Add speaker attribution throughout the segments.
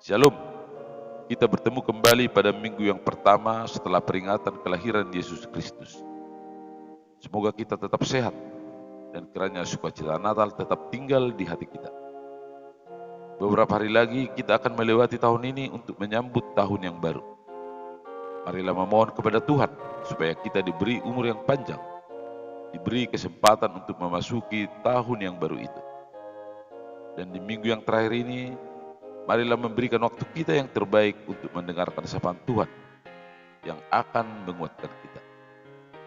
Speaker 1: Shalom, kita bertemu kembali pada minggu yang pertama setelah peringatan kelahiran Yesus Kristus. Semoga kita tetap sehat dan kiranya sukacita Natal tetap tinggal di hati kita. Beberapa hari lagi kita akan melewati tahun ini untuk menyambut tahun yang baru. Marilah memohon kepada Tuhan supaya kita diberi umur yang panjang, diberi kesempatan untuk memasuki tahun yang baru itu. Dan di minggu yang terakhir ini, marilah memberikan waktu kita yang terbaik untuk mendengarkan sapaan Tuhan yang akan menguatkan kita.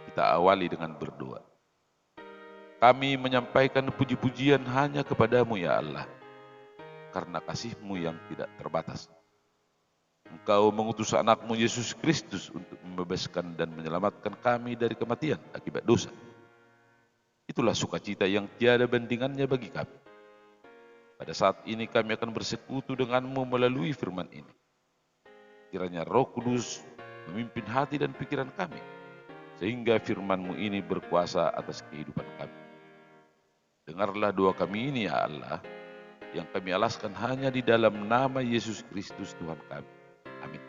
Speaker 1: Kita awali dengan berdoa. Kami menyampaikan puji-pujian hanya kepadamu ya Allah, karena kasih-Mu yang tidak terbatas. Engkau mengutus anakmu Yesus Kristus untuk membebaskan dan menyelamatkan kami dari kematian akibat dosa. Itulah sukacita yang tiada bandingannya bagi kami. Pada saat ini kami akan bersekutu denganmu melalui firman ini. Kiranya Roh Kudus memimpin hati dan pikiran kami, sehingga firman-Mu ini berkuasa atas kehidupan kami. Dengarlah doa kami ini ya Allah, yang kami alaskan hanya di dalam nama Yesus Kristus Tuhan kami. Amin.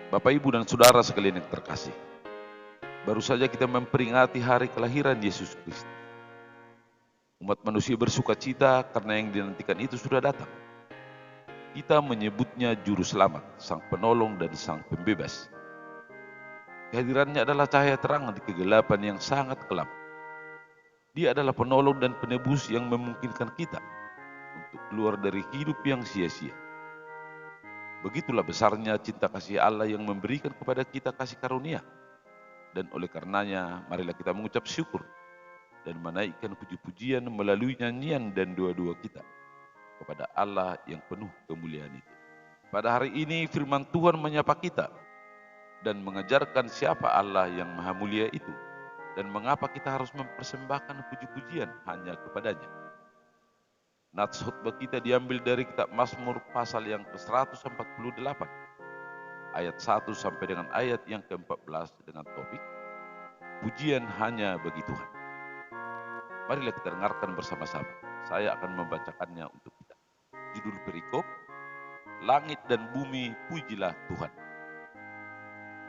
Speaker 1: Bapak, Ibu, dan Saudara sekalian yang terkasih, baru saja kita memperingati hari kelahiran Yesus Kristus. Umat manusia bersuka cita karena yang dinantikan itu sudah datang. Kita menyebutnya Juru Selamat, Sang Penolong dan Sang Pembebas. Kehadirannya adalah cahaya terang di kegelapan yang sangat kelam. Dia adalah penolong dan penebus yang memungkinkan kita untuk keluar dari hidup yang sia-sia. Begitulah besarnya cinta kasih Allah yang memberikan kepada kita kasih karunia. Dan oleh karenanya, marilah kita mengucap syukur dan menaikkan puji-pujian melalui nyanyian dan doa-doa kita kepada Allah yang penuh kemuliaan itu. Pada hari ini firman Tuhan menyapa kita dan mengajarkan siapa Allah yang maha mulia itu dan mengapa kita harus mempersembahkan puji-pujian hanya kepadanya. Nats khutbah kita diambil dari kitab Mazmur pasal yang ke-148 ayat 1 sampai dengan ayat yang ke-14 dengan topik pujian hanya bagi Tuhan. Marilah kita dengarkan bersama-sama. Saya akan membacakannya untuk kita. Judul perikop, Langit dan bumi pujilah Tuhan.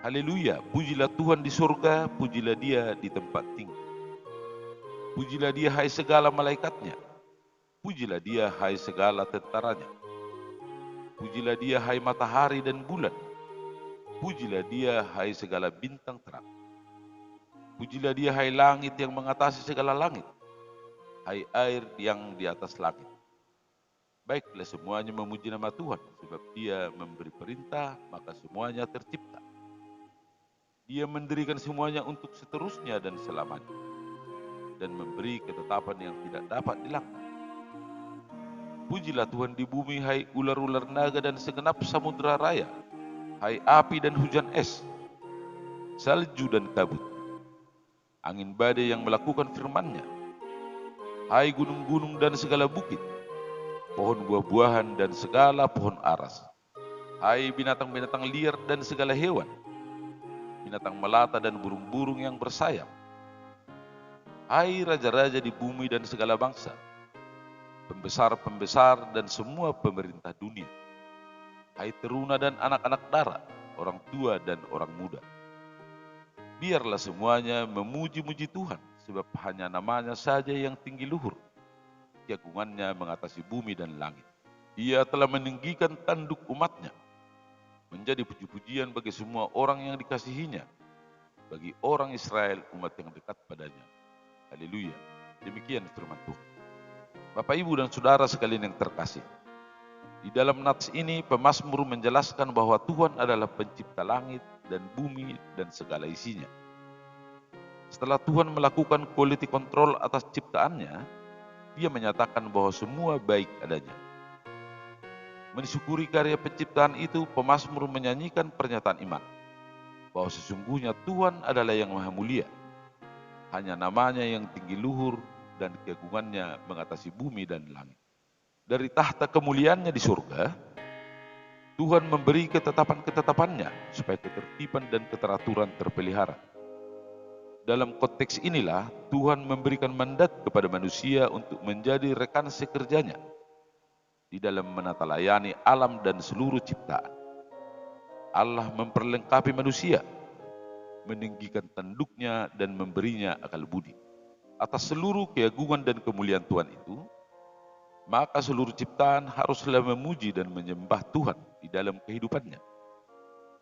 Speaker 1: Haleluya, pujilah Tuhan di surga, pujilah Dia di tempat tinggi. Pujilah Dia hai segala malaikatnya, pujilah Dia hai segala tentaranya. Pujilah Dia hai matahari dan bulan, pujilah Dia hai segala bintang terang. Pujilah Dia hai langit yang mengatasi segala langit, hai air yang di atas langit. Baiklah semuanya memuji nama Tuhan, sebab Dia memberi perintah, maka semuanya tercipta. Dia mendirikan semuanya untuk seterusnya dan selamanya, dan memberi ketetapan yang tidak dapat dilanggar. Pujilah Tuhan di bumi, hai ular-ular naga dan segenap samudera raya, hai api dan hujan es, salju dan kabut, angin badai yang melakukan firman-Nya, hai gunung-gunung dan segala bukit, pohon buah-buahan dan segala pohon aras, hai binatang-binatang liar dan segala hewan, binatang melata dan burung-burung yang bersayap, hai raja-raja di bumi dan segala bangsa, pembesar-pembesar dan semua pemerintah dunia, hai teruna dan anak-anak dara, orang tua dan orang muda. Biarlah semuanya memuji-muji Tuhan, sebab hanya namanya saja yang tinggi luhur. Keagungannya mengatasi bumi dan langit. Ia telah meninggikan tanduk umatnya, menjadi puji-pujian bagi semua orang yang dikasihinya, bagi orang Israel umat yang dekat padanya. Haleluya. Demikian firman Tuhan. Bapak, Ibu, dan Saudara sekalian yang terkasih, di dalam nats ini pemazmur menjelaskan bahwa Tuhan adalah pencipta langit dan bumi dan segala isinya. Setelah Tuhan melakukan quality control atas ciptaannya, Dia menyatakan bahwa semua baik adanya. Mensyukuri karya penciptaan itu, pemazmur menyanyikan pernyataan iman bahwa sesungguhnya Tuhan adalah yang maha mulia. Hanya namanya yang tinggi luhur dan keagungannya mengatasi bumi dan langit. Dari tahta kemuliaannya di surga, Tuhan memberi ketetapan-ketetapannya supaya ketertiban dan keteraturan terpelihara. Dalam konteks inilah Tuhan memberikan mandat kepada manusia untuk menjadi rekan sekerjanya. di dalam menata layani alam dan seluruh ciptaan. Allah memperlengkapi manusia, meninggikan tanduknya dan memberinya akal budi. Atas seluruh keagungan dan kemuliaan Tuhan itu, maka seluruh ciptaan haruslah memuji dan menyembah Tuhan di dalam kehidupannya.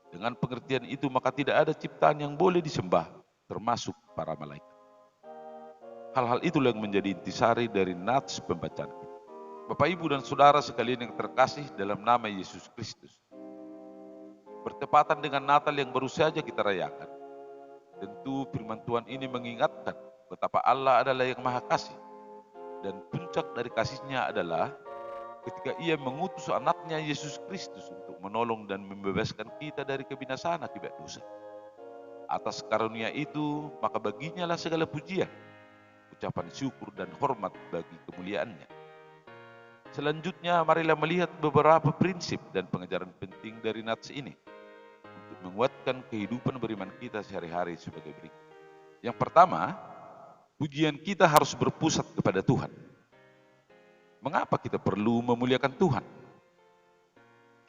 Speaker 1: Dengan pengertian itu, maka tidak ada ciptaan yang boleh disembah, termasuk para malaikat. Hal-hal itulah yang menjadi intisari dari nats pembacaan kita. Bapak, Ibu, dan Saudara sekalian yang terkasih dalam nama Yesus Kristus, bertepatan dengan Natal yang baru saja kita rayakan, tentu firman Tuhan ini mengingatkan betapa Allah adalah yang Maha Kasih, dan puncak dari kasih-Nya adalah ketika Ia mengutus anaknya Yesus Kristus untuk menolong dan membebaskan kita dari kebinasaan akibat dosa. Atas karunia itu, maka baginya lah segala pujian, ucapan syukur dan hormat bagi kemuliaan-Nya. Selanjutnya, marilah melihat beberapa prinsip dan pengajaran penting dari nats ini untuk menguatkan kehidupan beriman kita sehari-hari sebagai berikut. Yang pertama, pujian kita harus berpusat kepada Tuhan. Mengapa kita perlu memuliakan Tuhan?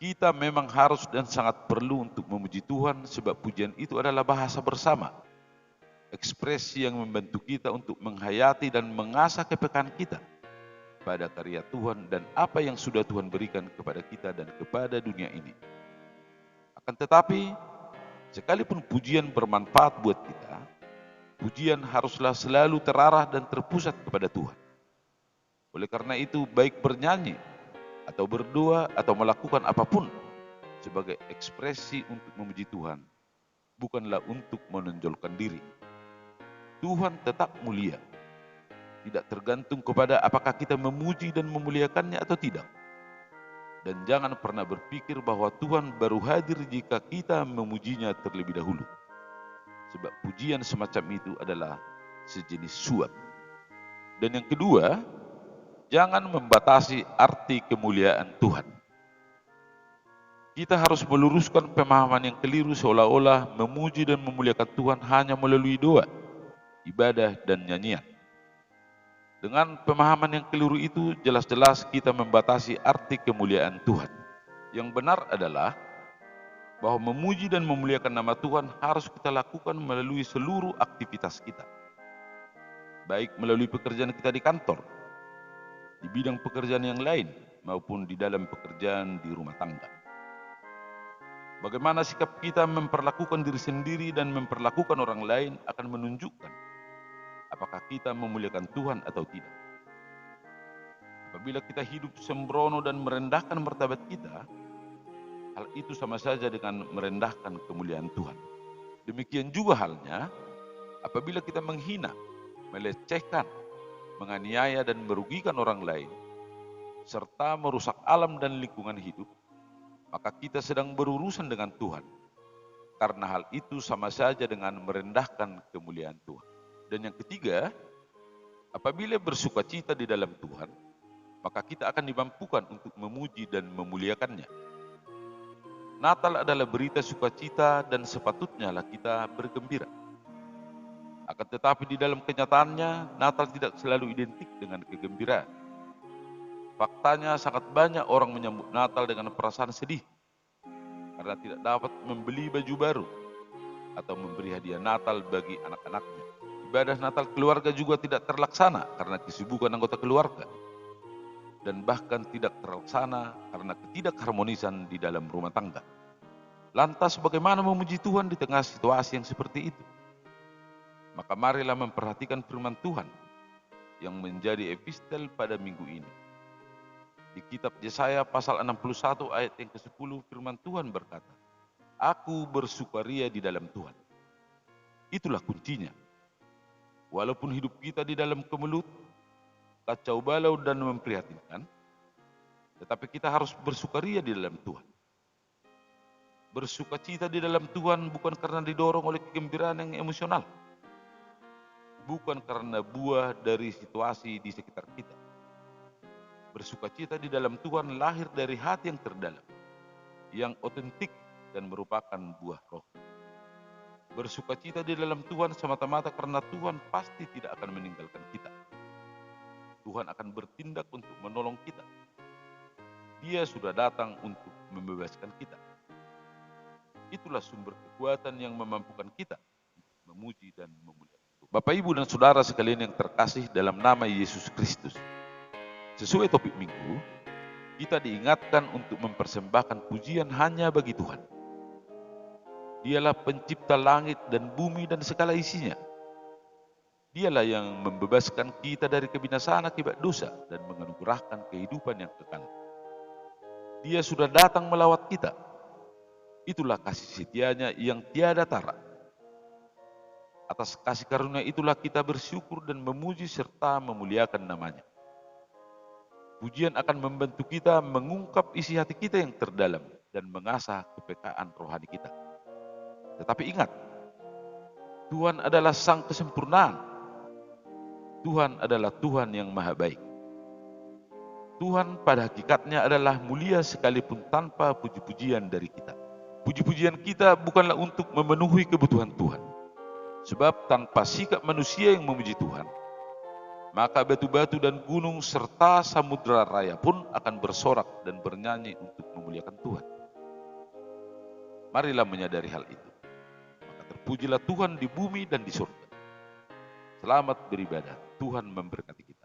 Speaker 1: Kita memang harus dan sangat perlu untuk memuji Tuhan, sebab pujian itu adalah bahasa bersama, ekspresi yang membantu kita untuk menghayati dan mengasah kepekaan kita pada karya Tuhan dan apa yang sudah Tuhan berikan kepada kita dan kepada dunia ini. Akan tetapi, sekalipun pujian bermanfaat buat kita, pujian haruslah selalu terarah dan terpusat kepada Tuhan. Oleh karena itu, baik bernyanyi atau berdoa atau melakukan apapun sebagai ekspresi untuk memuji Tuhan, bukanlah untuk menonjolkan diri. Tuhan tetap mulia, tidak tergantung kepada apakah kita memuji dan memuliakannya atau tidak. Dan jangan pernah berpikir bahwa Tuhan baru hadir jika kita memujinya terlebih dahulu. Sebab pujian semacam itu adalah sejenis suap. Dan yang kedua, jangan membatasi arti kemuliaan Tuhan. Kita harus meluruskan pemahaman yang keliru seolah-olah memuji dan memuliakan Tuhan hanya melalui doa, ibadah, dan nyanyian. Dengan pemahaman yang keliru itu, jelas-jelas kita membatasi arti kemuliaan Tuhan. Yang benar adalah bahwa memuji dan memuliakan nama Tuhan harus kita lakukan melalui seluruh aktivitas kita. Baik melalui pekerjaan kita di kantor, di bidang pekerjaan yang lain, maupun di dalam pekerjaan di rumah tangga. Bagaimana sikap kita memperlakukan diri sendiri dan memperlakukan orang lain akan menunjukkan apakah kita memuliakan Tuhan atau tidak. Apabila kita hidup sembrono dan merendahkan martabat kita, hal itu sama saja dengan merendahkan kemuliaan Tuhan. Demikian juga halnya apabila kita menghina, melecehkan, menganiaya dan merugikan orang lain, serta merusak alam dan lingkungan hidup, maka kita sedang berurusan dengan Tuhan. Karena hal itu sama saja dengan merendahkan kemuliaan Tuhan. Dan yang ketiga, apabila bersukacita di dalam Tuhan, maka kita akan dimampukan untuk memuji dan memuliakannya. Natal adalah berita sukacita dan sepatutnya lah kita bergembira. Akan tetapi di dalam kenyataannya, Natal tidak selalu identik dengan kegembiraan. Faktanya sangat banyak orang menyambut Natal dengan perasaan sedih karena tidak dapat membeli baju baru atau memberi hadiah Natal bagi anak-anaknya. Ibadah Natal keluarga juga tidak terlaksana karena kesibukan anggota keluarga, dan bahkan tidak terlaksana karena ketidakharmonisan di dalam rumah tangga. Lantas bagaimana memuji Tuhan di tengah situasi yang seperti itu? Maka marilah memperhatikan firman Tuhan yang menjadi epistel pada minggu ini. Di kitab Yesaya pasal 61 ayat yang ke-10, firman Tuhan berkata, "Aku bersukaria di dalam Tuhan." Itulah kuncinya. Walaupun hidup kita di dalam kemelut, kacau balau dan memprihatinkan, tetapi kita harus bersukaria di dalam Tuhan. Bersukacita di dalam Tuhan bukan karena didorong oleh kegembiraan yang emosional, bukan karena buah dari situasi di sekitar kita. Bersukacita di dalam Tuhan lahir dari hati yang terdalam, yang otentik dan merupakan buah roh. Bersukacita di dalam Tuhan semata-mata karena Tuhan pasti tidak akan meninggalkan kita. Tuhan akan bertindak untuk menolong kita. Dia sudah datang untuk membebaskan kita. Itulah sumber kekuatan yang memampukan kita memuji dan memuliakan Tuhan. Bapak, Ibu, dan Saudara sekalian yang terkasih dalam nama Yesus Kristus. Sesuai topik minggu, kita diingatkan untuk mempersembahkan pujian hanya bagi Tuhan. Dialah pencipta langit dan bumi dan segala isinya. Dialah yang membebaskan kita dari kebinasaan akibat dosa dan menganugerahkan kehidupan yang kekal. Dia sudah datang melawat kita. Itulah kasih setianya yang tiada tara. Atas kasih karunia itulah kita bersyukur dan memuji serta memuliakan namanya. Pujian akan membantu kita mengungkap isi hati kita yang terdalam dan mengasah kepekaan rohani kita. Tetapi ingat, Tuhan adalah sang kesempurnaan. Tuhan adalah Tuhan yang maha baik. Tuhan pada hakikatnya adalah mulia sekalipun tanpa puji-pujian dari kita. Puji-pujian kita bukanlah untuk memenuhi kebutuhan Tuhan. Sebab tanpa sikap manusia yang memuji Tuhan, maka batu-batu dan gunung serta samudera raya pun akan bersorak dan bernyanyi untuk memuliakan Tuhan. Marilah menyadari hal itu. Maka terpujilah Tuhan di bumi dan di surga. Selamat beribadah. Tuhan memberkati kita.